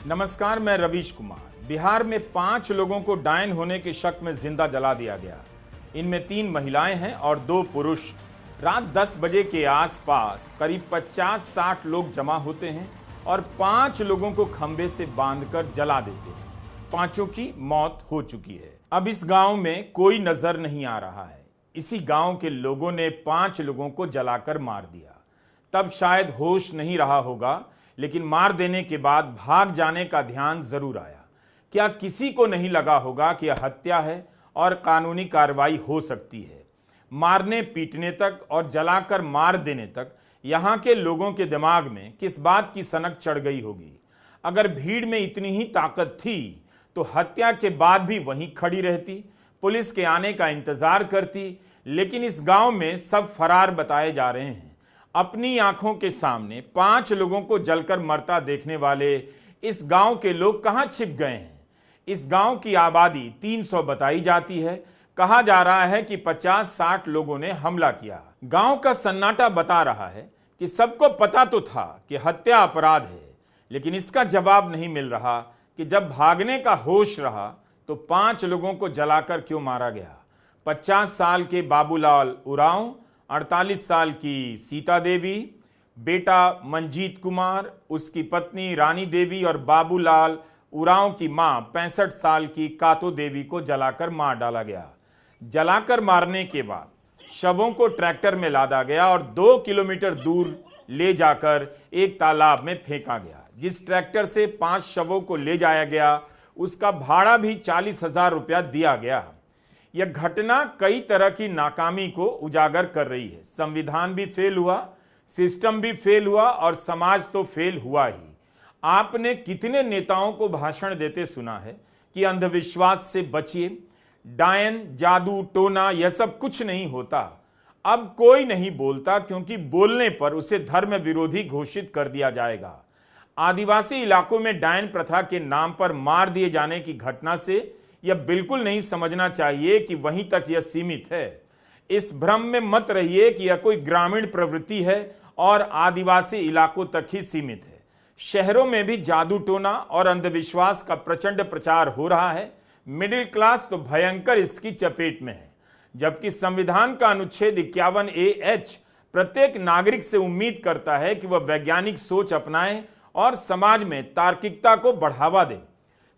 नमस्कार, मैं रवीश कुमार। बिहार में 5 लोगों को डायन होने के शक में जिंदा जला दिया गया। इनमें 3 महिलाएं हैं और 2 पुरुष। रात 10 बजे के आसपास करीब 50-60 लोग जमा होते हैं और 5 लोगों को खंबे से बांधकर जला देते हैं। 5 की मौत हो चुकी है। अब इस गांव में कोई नजर नहीं आ रहा है। इसी गांव के लोगों ने 5 लोगों को जलाकर मार दिया। तब शायद होश नहीं रहा होगा, लेकिन मार देने के बाद भाग जाने का ध्यान जरूर आया। क्या किसी को नहीं लगा होगा कि यह हत्या है और कानूनी कार्रवाई हो सकती है? मारने पीटने तक और जलाकर मार देने तक यहाँ के लोगों के दिमाग में किस बात की सनक चढ़ गई होगी? अगर भीड़ में इतनी ही ताकत थी तो हत्या के बाद भी वहीं खड़ी रहती, पुलिस के आने का इंतजार करती। लेकिन इस गांव में सब फरार बताए जा रहे हैं। अपनी आंखों के सामने 5 लोगों को जलकर मरता देखने वाले इस गांव के लोग कहां छिप गए हैं? इस गांव की आबादी 300 बताई जाती है। कहा जा रहा है कि 50-60 लोगों ने हमला किया। गांव का सन्नाटा बता रहा है कि सबको पता तो था कि हत्या अपराध है, लेकिन इसका जवाब नहीं मिल रहा कि जब भागने का होश रहा तो 5 लोगों को जलाकर क्यों मारा गया। 50 साल के बाबूलाल उरांव, 48 साल की सीता देवी, बेटा मंजीत कुमार, उसकी पत्नी रानी देवी और बाबूलाल उरांव की मां 65 साल की कातो देवी को जलाकर मार डाला गया। जलाकर मारने के बाद शवों को ट्रैक्टर में लादा गया और 2 किलोमीटर दूर ले जाकर एक तालाब में फेंका गया। जिस ट्रैक्टर से 5 शवों को ले जाया गया उसका भाड़ा भी 40,000 रुपया दिया गया। यह घटना कई तरह की नाकामी को उजागर कर रही है। संविधान भी फेल हुआ, सिस्टम भी फेल हुआ और समाज तो फेल हुआ ही। आपने कितने नेताओं को भाषण देते सुना है कि अंधविश्वास से बचिए, डायन, जादू टोना यह सब कुछ नहीं होता। अब कोई नहीं बोलता क्योंकि बोलने पर उसे धर्म विरोधी घोषित कर दिया जाएगा। आदिवासी इलाकों में डायन प्रथा के नाम पर मार दिए जाने की घटना से यह बिल्कुल नहीं समझना चाहिए कि वहीं तक यह सीमित है। इस भ्रम में मत रहिए कि यह कोई ग्रामीण प्रवृत्ति है और आदिवासी इलाकों तक ही सीमित है। शहरों में भी जादू टोना और अंधविश्वास का प्रचंड प्रचार हो रहा है। मिडिल क्लास तो भयंकर इसकी चपेट में है। जबकि संविधान का अनुच्छेद 51A(h) प्रत्येक नागरिक से उम्मीद करता है कि वह वैज्ञानिक सोच अपनाए और समाज में तार्किकता को बढ़ावा दे।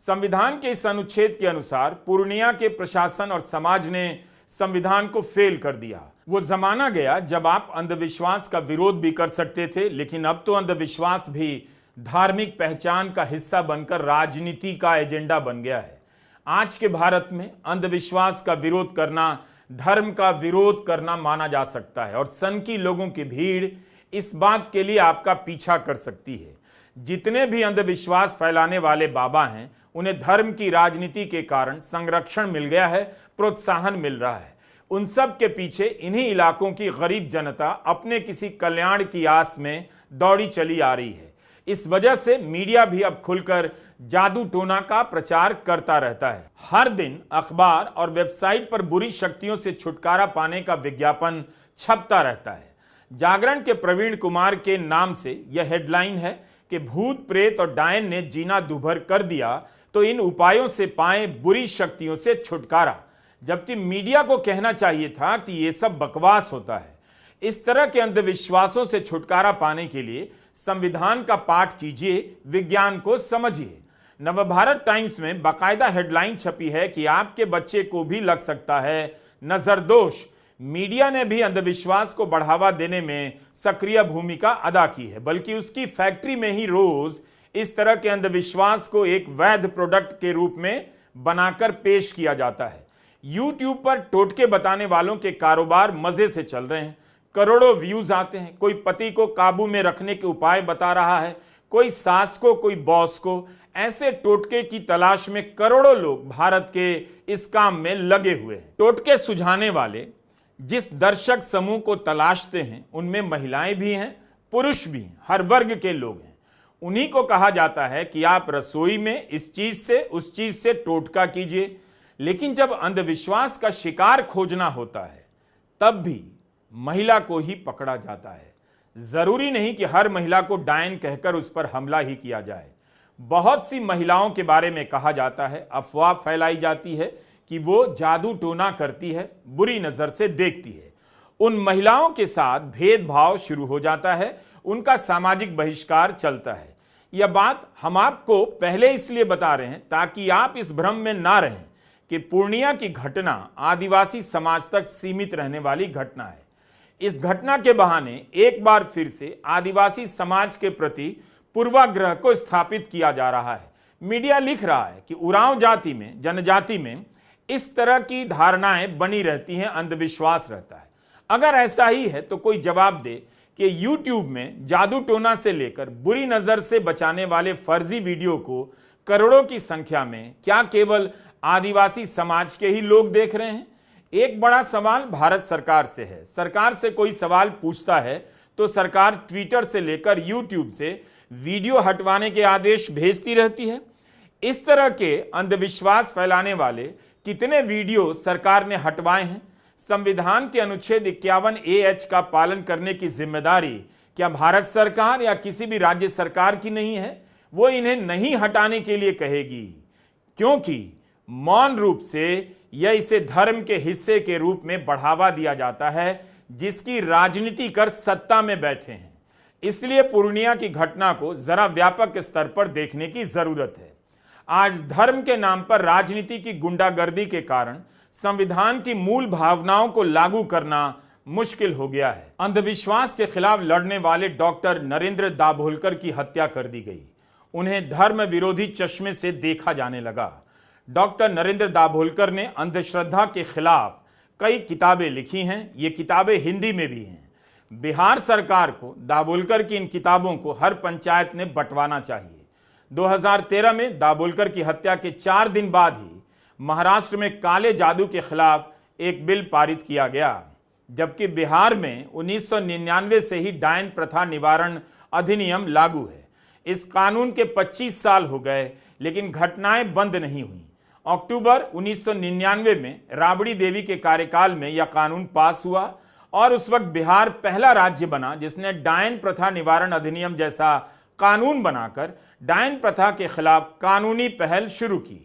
संविधान के इस अनुच्छेद के अनुसार पूर्णिया के प्रशासन और समाज ने संविधान को फेल कर दिया। वो जमाना गया जब आप अंधविश्वास का विरोध भी कर सकते थे, लेकिन अब तो अंधविश्वास भी धार्मिक पहचान का हिस्सा बनकर राजनीति का एजेंडा बन गया है। आज के भारत में अंधविश्वास का विरोध करना धर्म का विरोध करना माना जा सकता है और सनकी लोगों की भीड़ इस बात के लिए आपका पीछा कर सकती है। जितने भी अंधविश्वास फैलाने वाले बाबा हैं, उन्हें धर्म की राजनीति के कारण संरक्षण मिल गया है, प्रोत्साहन मिल रहा है। उन सब के पीछे इन्हीं इलाकों की गरीब जनता अपने किसी कल्याण की आस में दौड़ी चली आ रही है। इस वजह से मीडिया भी अब खुलकर जादू टोना का प्रचार करता रहता है। हर दिन अखबार और वेबसाइट पर बुरी शक्तियों से छुटकारा पाने का विज्ञापन छपता रहता है। जागरण के प्रवीण कुमार के नाम से यह हेडलाइन है कि भूत प्रेत और डायन ने जीना दुभर कर दिया, तो इन उपायों से पाएं बुरी शक्तियों से छुटकारा। जबकि मीडिया को कहना चाहिए था कि यह सब बकवास होता है। इस तरह के अंधविश्वासों से छुटकारा पाने के लिए संविधान का पाठ कीजिए, विज्ञान को समझिए। नवभारत टाइम्स में बाकायदा हेडलाइन छपी है कि आपके बच्चे को भी लग सकता है नजरदोष। मीडिया ने भी अंधविश्वास को बढ़ावा देने में सक्रिय भूमिका अदा की है, बल्कि उसकी फैक्ट्री में ही रोज इस तरह के अंधविश्वास को एक वैध प्रोडक्ट के रूप में बनाकर पेश किया जाता है। YouTube पर टोटके बताने वालों के कारोबार मजे से चल रहे हैं। करोड़ों व्यूज आते हैं। कोई पति को काबू में रखने के उपाय बता रहा है, कोई सास को, कोई बॉस को। ऐसे टोटके की तलाश में करोड़ों लोग भारत के इस काम में लगे हुए हैं। टोटके सुझाने वाले जिस दर्शक समूह को तलाशते हैं उनमें महिलाएं भी हैं, पुरुष भी हैं, हर वर्ग के लोग हैं। उन्हीं को कहा जाता है कि आप रसोई में इस चीज से उस चीज से टोटका कीजिए। लेकिन जब अंधविश्वास का शिकार खोजना होता है तब भी महिला को ही पकड़ा जाता है। जरूरी नहीं कि हर महिला को डायन कहकर उस पर हमला ही किया जाए। बहुत सी महिलाओं के बारे में कहा जाता है, अफवाह फैलाई जाती है कि वो जादू टोना करती है, बुरी नजर से देखती है। उन महिलाओं के साथ भेदभाव शुरू हो जाता है, उनका सामाजिक बहिष्कार चलता है। यह बात हम आपको पहले इसलिए बता रहे हैं ताकि आप इस भ्रम में ना रहें कि पूर्णिया की घटना आदिवासी समाज तक सीमित रहने वाली घटना है। इस घटना के बहाने एक बार फिर से आदिवासी समाज के प्रति पूर्वाग्रह को स्थापित किया जा रहा है। मीडिया लिख रहा है कि उरांव जाति में, जनजाति में इस तरह की धारणाएं बनी रहती हैं, अंधविश्वास रहता है। अगर ऐसा ही है तो कोई जवाब दे कि YouTube में जादू टोना से लेकर बुरी नजर से बचाने वाले फर्जी वीडियो को करोड़ों की संख्या में क्या केवल आदिवासी समाज के ही लोग देख रहे हैं? एक बड़ा सवाल भारत सरकार से है। सरकार से कोई सवाल पूछता है तो सरकार ट्विटर से लेकर YouTube से वीडियो हटवाने के आदेश भेजती रहती है। इस तरह के अंधविश्वास फैलाने वाले कितने वीडियो सरकार ने हटवाए हैं? संविधान के अनुच्छेद 51A(h) का पालन करने की जिम्मेदारी क्या भारत सरकार या किसी भी राज्य सरकार की नहीं है? वो इन्हें नहीं हटाने के लिए कहेगी, क्योंकि मौन रूप से या इसे धर्म के हिस्से के रूप में बढ़ावा दिया जाता है जिसकी राजनीति कर सत्ता में बैठे हैं। इसलिए पूर्णिया की घटना को जरा व्यापक स्तर पर देखने की जरूरत है। आज धर्म के नाम पर राजनीति की गुंडागर्दी के कारण संविधान की मूल भावनाओं को लागू करना मुश्किल हो गया है। अंधविश्वास के खिलाफ लड़ने वाले डॉक्टर नरेंद्र दाभोलकर की हत्या कर दी गई। उन्हें धर्म विरोधी चश्मे से देखा जाने लगा। डॉक्टर नरेंद्र दाभोलकर ने अंधश्रद्धा के खिलाफ कई किताबें लिखी हैं। ये किताबें हिंदी में भी हैं। बिहार सरकार को दाभोलकर की इन किताबों को हर पंचायत में बंटवाना चाहिए। 2013 में दाभोलकर की हत्या के 4 दिन बाद ही महाराष्ट्र में काले जादू के खिलाफ एक बिल पारित किया गया, जबकि बिहार में 1999 से ही डायन प्रथा निवारण अधिनियम लागू है। इस कानून के 25 साल हो गए लेकिन घटनाएं बंद नहीं हुई। अक्टूबर 1999 में राबड़ी देवी के कार्यकाल में यह कानून पास हुआ और उस वक्त बिहार पहला राज्य बना जिसने डायन प्रथा निवारण अधिनियम जैसा कानून बनाकर डायन प्रथा के खिलाफ कानूनी पहल शुरू की।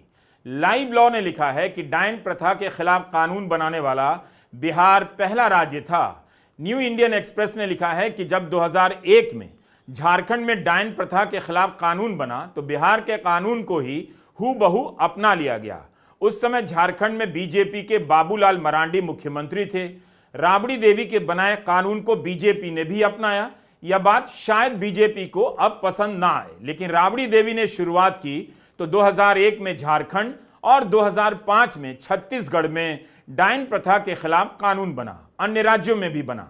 लाइव लॉ ने लिखा है कि डायन प्रथा के खिलाफ कानून बनाने वाला बिहार पहला राज्य था। न्यू इंडियन एक्सप्रेस ने लिखा है कि जब 2001 में झारखंड में डायन प्रथा के खिलाफ कानून बना तो बिहार के कानून को ही हूबहू अपना लिया गया। उस समय झारखंड में बीजेपी के बाबूलाल मरांडी मुख्यमंत्री थे। राबड़ी देवी के बनाए कानून को बीजेपी ने भी अपनाया। यह बात शायद बीजेपी को अब पसंद ना आए, लेकिन राबड़ी देवी ने शुरुआत की तो 2001 में झारखंड और 2005 में छत्तीसगढ़ में डायन प्रथा के खिलाफ कानून बना। अन्य राज्यों में भी बना।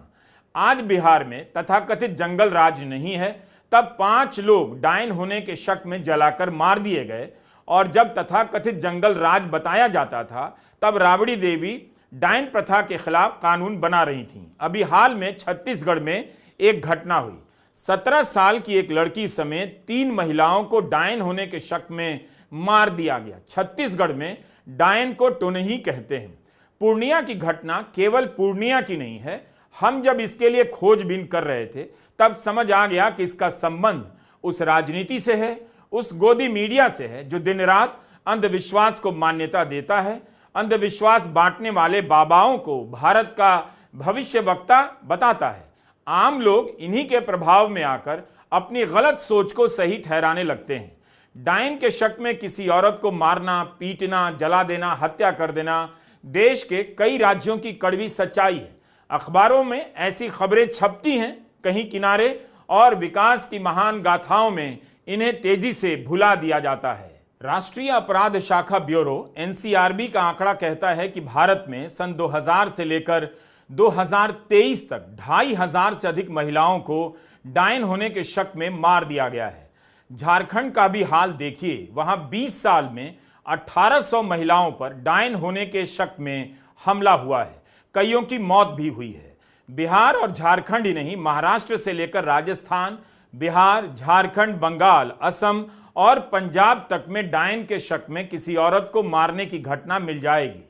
आज बिहार में तथाकथित जंगल राज नहीं है। तब 5 लोग डायन होने के शक में जलाकर मार दिए गए और जब तथाकथित जंगल राज बताया जाता था तब राबड़ी देवी डायन प्रथा के खिलाफ कानून बना रही थीं। अभी हाल में छत्तीसगढ़ में एक घटना हुई। 17 साल की एक लड़की समेत 3 महिलाओं को डायन होने के शक में मार दिया गया। छत्तीसगढ़ में डायन को टोनही कहते हैं। पूर्णिया की घटना केवल पूर्णिया की नहीं है। हम जब इसके लिए खोजबीन कर रहे थे तब समझ आ गया कि इसका संबंध उस राजनीति से है, उस गोदी मीडिया से है जो दिन रात अंधविश्वास को मान्यता देता है। अंधविश्वास बांटने वाले बाबाओं को भारत का भविष्य वक्ता बताता है। आम लोग इन्हीं के प्रभाव में आकर अपनी गलत सोच को सही ठहराने लगते हैं। डायन के शक में किसी औरत को मारना, पीटना, जला देना, हत्या कर देना देश के कई राज्यों की कड़वी सच्चाई है। अखबारों में ऐसी खबरें छपती हैं कहीं किनारे और विकास की महान गाथाओं में इन्हें तेजी से भुला दिया जाता है। राष्ट्रीय अपराध शाखा ब्यूरो NCRB का आंकड़ा कहता है कि भारत में सन 2000 से लेकर 2023 तक 2500 से अधिक महिलाओं को डायन होने के शक में मार दिया गया है। झारखंड का भी हाल देखिए, वहां 20 साल में 1800 महिलाओं पर डायन होने के शक में हमला हुआ है। कईयों की मौत भी हुई है। बिहार और झारखंड ही नहीं, महाराष्ट्र से लेकर राजस्थान, बिहार, झारखंड, बंगाल, असम और पंजाब तक में डायन के शक में किसी औरत को मारने की घटना मिल जाएगी।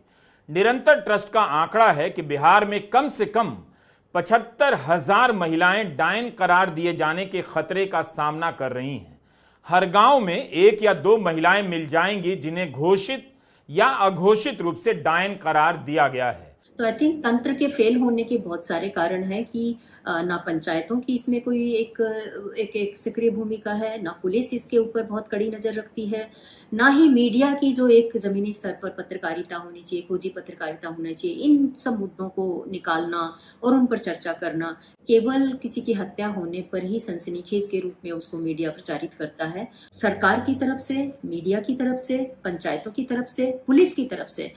निरंतर ट्रस्ट का आंकड़ा है कि बिहार में कम से कम 75,000 महिलाएं डायन करार दिए जाने के खतरे का सामना कर रही हैं। हर गांव में एक या दो महिलाएं मिल जाएंगी जिन्हें घोषित या अघोषित रूप से डायन करार दिया गया है। तो आई थिंक तंत्र के फेल होने के बहुत सारे कारण है कि ना पंचायतों की इसमें कोई एक सक्रिय भूमिका है, ना पुलिस इसके ऊपर बहुत कड़ी नजर रखती है, ना ही मीडिया की जो एक जमीनी स्तर पर पत्रकारिता होनी चाहिए, खोजी पत्रकारिता होनी चाहिए। इन सब मुद्दों को निकालना और उन पर चर्चा करना, केवल किसी की हत्या होने पर ही सनसनीखेज के रूप में उसको मीडिया प्रचारित करता है। सरकार की तरफ से, मीडिया की तरफ से, पंचायतों की तरफ से, पुलिस की तरफ से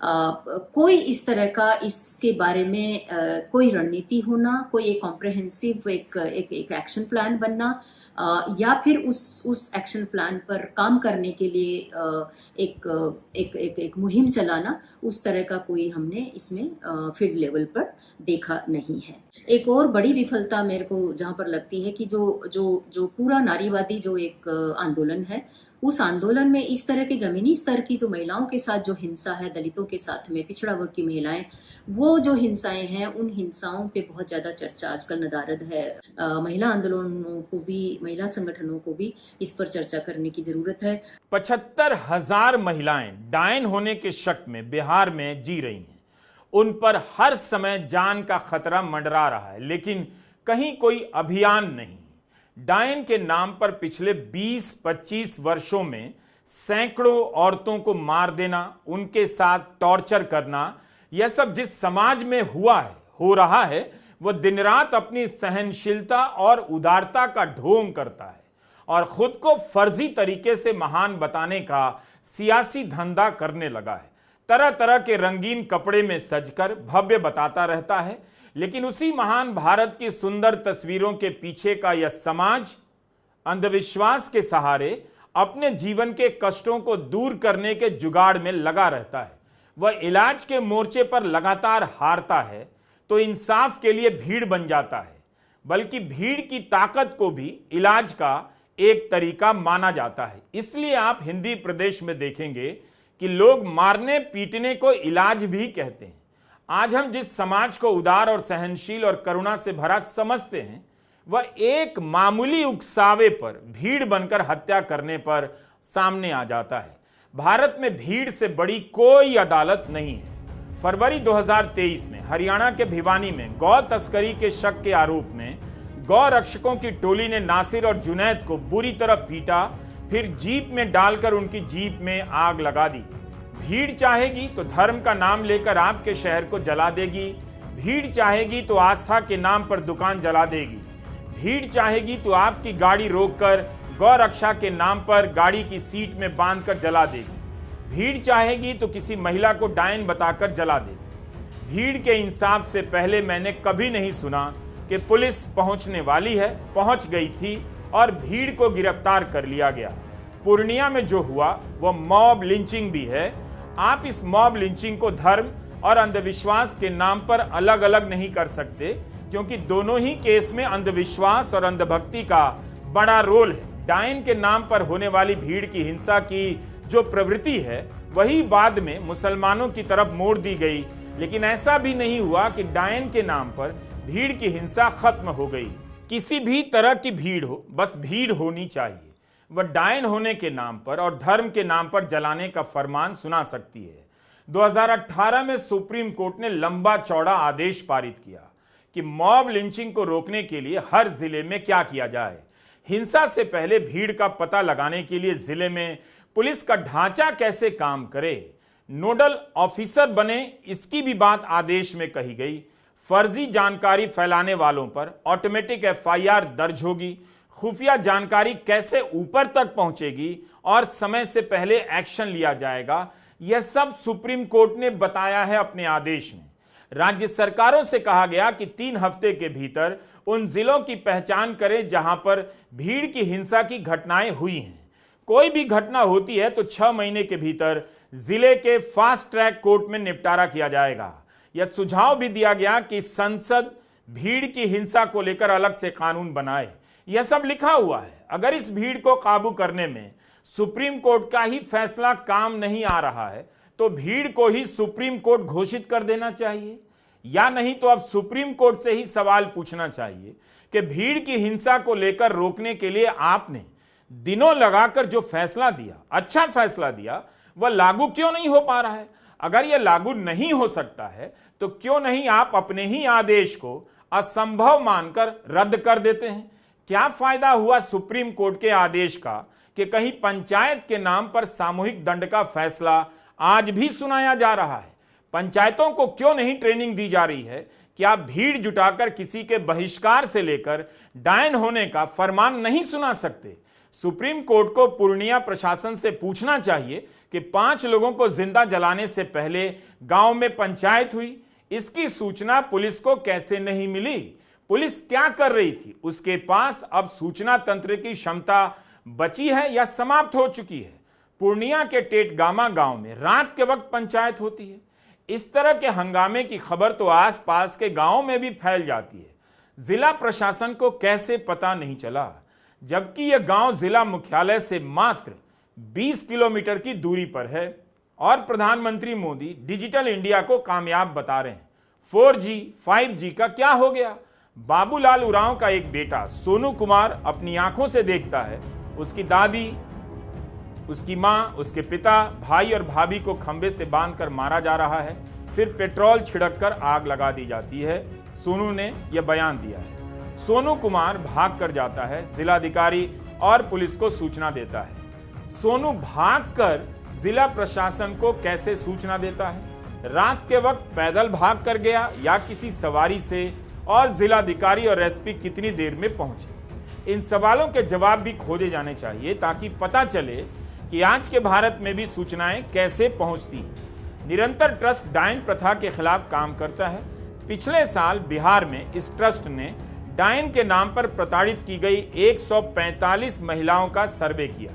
कोई इस तरह का इसके बारे में कोई रणनीति होना, कोई एक कॉम्प्रहेंसिव एक एक्शन प्लान बनना, या फिर उस एक्शन प्लान पर काम करने के लिए एक मुहिम चलाना, उस तरह का कोई हमने इसमें फील्ड लेवल पर देखा नहीं है। एक और बड़ी विफलता मेरे को जहाँ पर लगती है कि जो पूरा नारीवादी जो एक आंदोलन है, उस आंदोलन में इस तरह के जमीनी स्तर की जो महिलाओं के साथ जो हिंसा है, दलितों के साथ में, पिछड़ा वर्ग की महिलाएं, वो जो हिंसाएं हैं, उन हिंसाओं पे बहुत ज्यादा चर्चा आजकल नदारद है। महिला आंदोलनों को भी, महिला संगठनों को भी इस पर चर्चा करने की जरूरत है। 75,000 महिलाएं डायन होने के शक में बिहार में जी रही हैं। उन पर हर समय जान का खतरा मंडरा रहा है, लेकिन कहीं कोई अभियान नहीं। डायन के नाम पर पिछले 20-25 वर्षों में सैकड़ों औरतों को मार देना, उनके साथ टॉर्चर करना, यह सब जिस समाज में हुआ है, हो रहा है, वह दिन रात अपनी सहनशीलता और उदारता का ढोंग करता है और खुद को फर्जी तरीके से महान बताने का सियासी धंधा करने लगा है। तरह तरह के रंगीन कपड़े में सजकर भव्य बताता रहता है, लेकिन उसी महान भारत की सुंदर तस्वीरों के पीछे का यह समाज अंधविश्वास के सहारे अपने जीवन के कष्टों को दूर करने के जुगाड़ में लगा रहता है। वह इलाज के मोर्चे पर लगातार हारता है तो इंसाफ के लिए भीड़ बन जाता है, बल्कि भीड़ की ताकत को भी इलाज का एक तरीका माना जाता है। इसलिए आप हिंदी प्रदेश में देखेंगे कि लोग मारने पीटने को इलाज भी कहते हैं। आज हम जिस समाज को उदार और सहनशील और करुणा से भरा समझते हैं, वह एक मामूली उकसावे पर भीड़ बनकर हत्या करने पर सामने आ जाता है। भारत में भीड़ से बड़ी कोई अदालत नहीं है। फरवरी 2023 में हरियाणा के भिवानी में गौ तस्करी के शक के आरोप में गौ रक्षकों की टोली ने नासिर और जुनैद को बुरी तरह पीटा, फिर जीप में डालकर उनकी जीप में आग लगा दी। भीड़ चाहेगी तो धर्म का नाम लेकर आपके शहर को जला देगी, भीड़ चाहेगी तो आस्था के नाम पर दुकान जला देगी, भीड़ चाहेगी तो आपकी गाड़ी रोककर गौ रक्षा के नाम पर गाड़ी की सीट में बांधकर जला देगी, भीड़ चाहेगी तो किसी महिला को डायन बताकर जला देगी। भीड़ के इंसाफ से पहले मैंने कभी नहीं सुना कि पुलिस पहुंचने वाली है, पहुंच गई थी और भीड़ को गिरफ्तार कर लिया गया। पूर्णिया में जो हुआ वह मॉब लिंचिंग भी है। आप इस मॉब लिंचिंग को धर्म और अंधविश्वास के नाम पर अलग अलग नहीं कर सकते, क्योंकि दोनों ही केस में अंधविश्वास और अंधभक्ति का बड़ा रोल है। डायन के नाम पर होने वाली भीड़ की हिंसा की जो प्रवृत्ति है, वही बाद में मुसलमानों की तरफ मोड़ दी गई, लेकिन ऐसा भी नहीं हुआ कि डायन के नाम पर भीड़ की हिंसा खत्म हो गई। किसी भी तरह की भीड़ हो, बस भीड़ होनी चाहिए। वह डायन होने के नाम पर और धर्म के नाम पर जलाने का फरमान सुना सकती है। 2018 में सुप्रीम कोर्ट ने लंबा चौड़ा आदेश पारित किया कि मॉब लिंचिंग को रोकने के लिए हर जिले में क्या किया जाए। हिंसा से पहले भीड़ का पता लगाने के लिए जिले में पुलिस का ढांचा कैसे काम करे, नोडल ऑफिसर बने, इसकी भी बात आदेश में कही गई। फर्जी जानकारी फैलाने वालों पर ऑटोमेटिक एफआईआर दर्ज होगी। खुफिया जानकारी कैसे ऊपर तक पहुंचेगी और समय से पहले एक्शन लिया जाएगा, यह सब सुप्रीम कोर्ट ने बताया है अपने आदेश में। राज्य सरकारों से कहा गया कि 3 हफ्ते के भीतर उन जिलों की पहचान करें जहां पर भीड़ की हिंसा की घटनाएं हुई हैं। कोई भी घटना होती है तो 6 महीने के भीतर जिले के फास्ट ट्रैक कोर्ट में निपटारा किया जाएगा। यह सुझाव भी दिया गया कि संसद भीड़ की हिंसा को लेकर अलग से कानून बनाए। यह सब लिखा हुआ है। अगर इस भीड़ को काबू करने में सुप्रीम कोर्ट का ही फैसला काम नहीं आ रहा है तो भीड़ को ही सुप्रीम कोर्ट घोषित कर देना चाहिए, या नहीं तो अब सुप्रीम कोर्ट से ही सवाल पूछना चाहिए कि भीड़ की हिंसा को लेकर रोकने के लिए आपने दिनों लगाकर जो फैसला दिया, अच्छा फैसला दिया, वह लागू क्यों नहीं हो पा रहा है? अगर यह लागू नहीं हो सकता है तो क्यों नहीं आप अपने ही आदेश को असंभव मानकर रद्द कर देते हैं? क्या फायदा हुआ सुप्रीम कोर्ट के आदेश का कि कहीं पंचायत के नाम पर सामूहिक दंड का फैसला आज भी सुनाया जा रहा है? पंचायतों को क्यों नहीं ट्रेनिंग दी जा रही है कि आप भीड़ जुटाकर किसी के बहिष्कार से लेकर डायन होने का फरमान नहीं सुना सकते? सुप्रीम कोर्ट को पूर्णिया प्रशासन से पूछना चाहिए कि 5 लोगों को जिंदा जलाने से पहले गांव में पंचायत हुई, इसकी सूचना पुलिस को कैसे नहीं मिली? पुलिस क्या कर रही थी? उसके पास अब सूचना तंत्र की क्षमता बची है या समाप्त हो चुकी है? पूर्णिया के टेटगामा गांव में रात के वक्त पंचायत होती है। इस तरह के हंगामे की खबर तो आसपास के गांवों में भी फैल जाती है। जिला प्रशासन को कैसे पता नहीं चला, जबकि यह गांव जिला मुख्यालय से मात्र 20 किलोमीटर की दूरी पर है और प्रधानमंत्री मोदी डिजिटल इंडिया को कामयाब बता रहे हैं। 4G, 5G का क्या हो गया? बाबूलाल उरांव का एक बेटा सोनू कुमार अपनी आंखों से देखता है उसकी दादी, उसकी मां, उसके पिता, भाई और भाभी को खंबे से बांधकर मारा जा रहा है, फिर पेट्रोल छिड़ककर आग लगा दी जाती है। सोनू ने यह बयान दिया है। सोनू कुमार भाग कर जाता है, जिलाधिकारी और पुलिस को सूचना देता है। सोनू भागकर जिला प्रशासन को कैसे सूचना देता है? रात के वक्त पैदल भाग कर गया या किसी सवारी से? और जिलाधिकारी और एसपी कितनी देर में पहुंचे? इन सवालों के जवाब भी खोजे जाने चाहिए ताकि पता चले कि आज के भारत में भी सूचनाएं कैसे पहुंचती हैं। निरंतर ट्रस्ट डायन प्रथा के खिलाफ काम करता है। पिछले साल बिहार में इस ट्रस्ट ने डायन के नाम पर प्रताड़ित की गई 145 महिलाओं का सर्वे किया।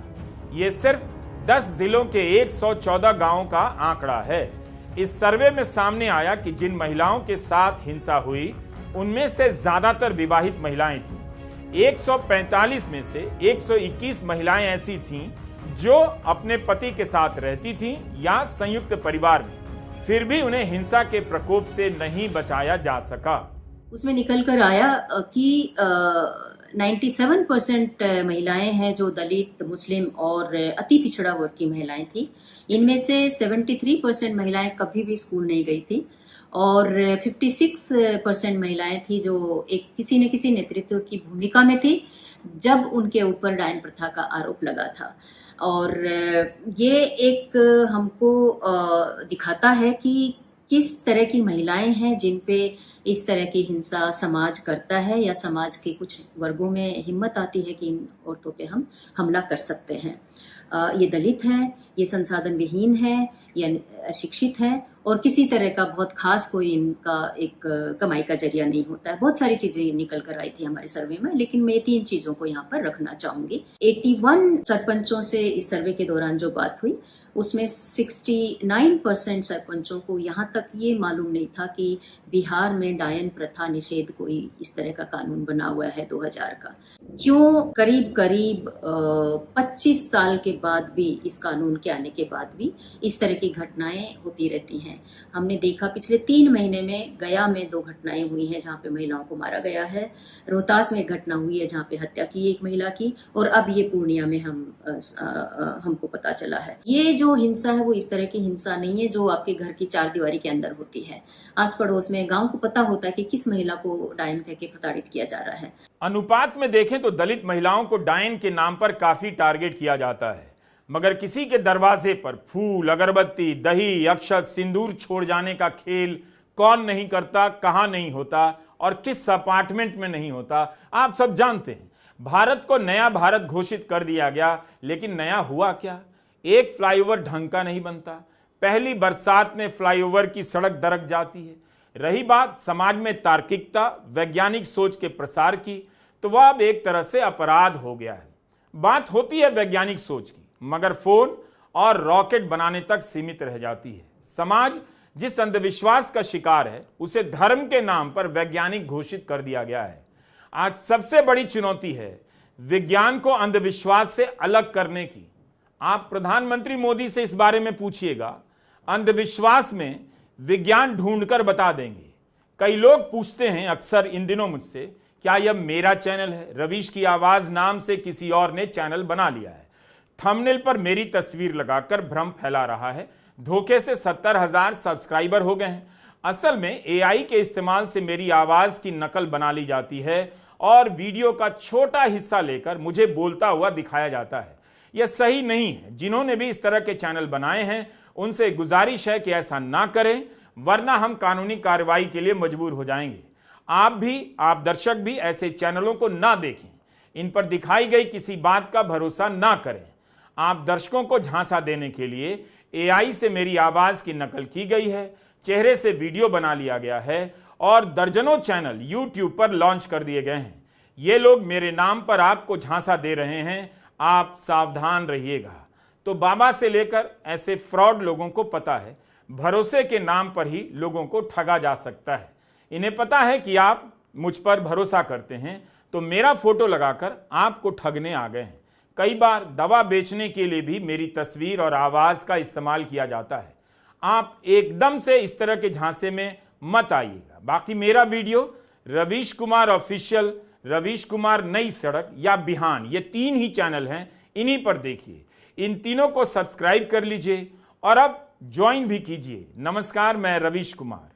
ये सिर्फ 10 जिलों के 114 गांवों का आंकड़ा है। इस सर्वे में सामने आया कि जिन महिलाओं के साथ हिंसा हुई उनमें से ज्यादातर विवाहित महिलाएं थीं। 145 में से 121 महिलाएं ऐसी थीं जो अपने पति के साथ रहती थीं या संयुक्त परिवार में, फिर भी उन्हें हिंसा के प्रकोप से नहीं बचाया जा सका। उसमें निकल कर आया कि 97% महिलाएं हैं जो दलित, मुस्लिम और अति पिछड़ा वर्ग की महिलाएं थी। इनमें से 73% महिलाएं कभी भी स्कूल नहीं गई थी और 56% महिलाएं थी जो एक किसी न किसी नेतृत्व की भूमिका में थी जब उनके ऊपर डायन प्रथा का आरोप लगा था। और ये एक हमको दिखाता है कि किस तरह की महिलाएं हैं जिन पे इस तरह की हिंसा समाज करता है या समाज के कुछ वर्गों में हिम्मत आती है कि इन औरतों पे हम हमला कर सकते हैं। ये दलित हैं, ये संसाधन विहीन हैं, या अशिक्षित हैं और किसी तरह का बहुत खास कोई इनका एक कमाई का जरिया नहीं होता है। बहुत सारी चीजें निकल कर आई थी हमारे सर्वे में, लेकिन मैं 3 चीजों को यहाँ पर रखना चाहूंगी। 81 सरपंचों से इस सर्वे के दौरान जो बात हुई उसमें 69% सरपंचों को यहाँ तक ये मालूम नहीं था कि बिहार में डायन प्रथा निषेध कोई इस तरह का कानून बना हुआ है 2000 का। क्यों करीब 25 साल के बाद भी, इस कानून के आने के बाद भी इस तरह की घटनाएं होती रहती हैं। हमने देखा पिछले 3 महीने में गया में 2 घटनाएं हुई हैं जहाँ पे महिलाओं को मारा गया है, रोहतास में एक घटना हुई है जहाँ पे हत्या की एक महिला की, और अब ये पूर्णिया में हमको पता चला है। ये जो हिंसा है वो इस तरह की हिंसा नहीं है जो आपके घर की 4 दीवारी के अंदर होती है। आस पड़ोस में गांव को पता होता है कि किस महिला को डायन कह के प्रताड़ित किया जा रहा है। अनुपात में देखें तो दलित महिलाओं को डायन के नाम पर काफी टारगेट किया जाता है, मगर किसी के दरवाजे पर फूल, अगरबत्ती, दही, अक्षत, सिंदूर छोड़ जाने का खेल कौन नहीं करता, कहां नहीं होता और किस अपार्टमेंट में नहीं होता, आप सब जानते हैं। भारत को नया भारत घोषित कर दिया गया, लेकिन नया हुआ क्या? एक फ्लाईओवर ढंग का नहीं बनता। पहली बरसात में फ्लाईओवर की सड़क दरक जाती है। रही बात समाज में तार्किकता, वैज्ञानिक सोच के प्रसार की, तो वह अब एक तरह से अपराध हो गया है। बात होती है वैज्ञानिक सोच की, मगर फोन और रॉकेट बनाने तक सीमित रह जाती है। समाज जिस अंधविश्वास का शिकार है उसे धर्म के नाम पर वैज्ञानिक घोषित कर दिया गया है। आज सबसे बड़ी चुनौती है विज्ञान को अंधविश्वास से अलग करने की। आप प्रधानमंत्री मोदी से इस बारे में पूछिएगा, अंधविश्वास में विज्ञान ढूंढकर बता देंगे। कई लोग पूछते हैं अक्सर इन दिनों मुझसे क्या यह मेरा चैनल है? रवीश की आवाज नाम से किसी और ने चैनल बना लिया है, थंबनेल पर मेरी तस्वीर लगाकर भ्रम फैला रहा है। धोखे से 70,000 सब्सक्राइबर हो गए हैं। असल में एआई के इस्तेमाल से मेरी आवाज की नकल बना ली जाती है और वीडियो का छोटा हिस्सा लेकर मुझे बोलता हुआ दिखाया जाता है। यह सही नहीं है। जिन्होंने भी इस तरह के चैनल बनाए हैं उनसे गुजारिश है कि ऐसा ना करें, वरना हम कानूनी कार्रवाई के लिए मजबूर हो जाएंगे। आप दर्शक भी ऐसे चैनलों को ना देखें। इन पर दिखाई गई किसी बात का भरोसा ना करें। आप दर्शकों को झांसा देने के लिए एआई से मेरी आवाज की नकल की गई है, चेहरे से वीडियो बना लिया गया है और दर्जनों चैनल यूट्यूब पर लॉन्च कर दिए गए हैं। ये लोग मेरे नाम पर आपको झांसा दे रहे हैं, आप सावधान रहिएगा। तो बाबा से लेकर ऐसे फ्रॉड लोगों को पता है, भरोसे के नाम पर ही लोगों को ठगा जा सकता है। इन्हें पता है कि आप मुझ पर भरोसा करते हैं, तो मेरा फोटो लगाकर आपको ठगने आ गए हैं। कई बार दवा बेचने के लिए भी मेरी तस्वीर और आवाज का इस्तेमाल किया जाता है। आप एकदम से इस तरह के झांसे में मत आइएगा। बाकी मेरा वीडियो रवीश कुमार ऑफिशियल, रवीश कुमार नई सड़क या बिहान, ये 3 ही चैनल हैं, इन्हीं पर देखिए। इन तीनों को सब्सक्राइब कर लीजिए और अब ज्वाइन भी कीजिए। नमस्कार, मैं रवीश कुमार।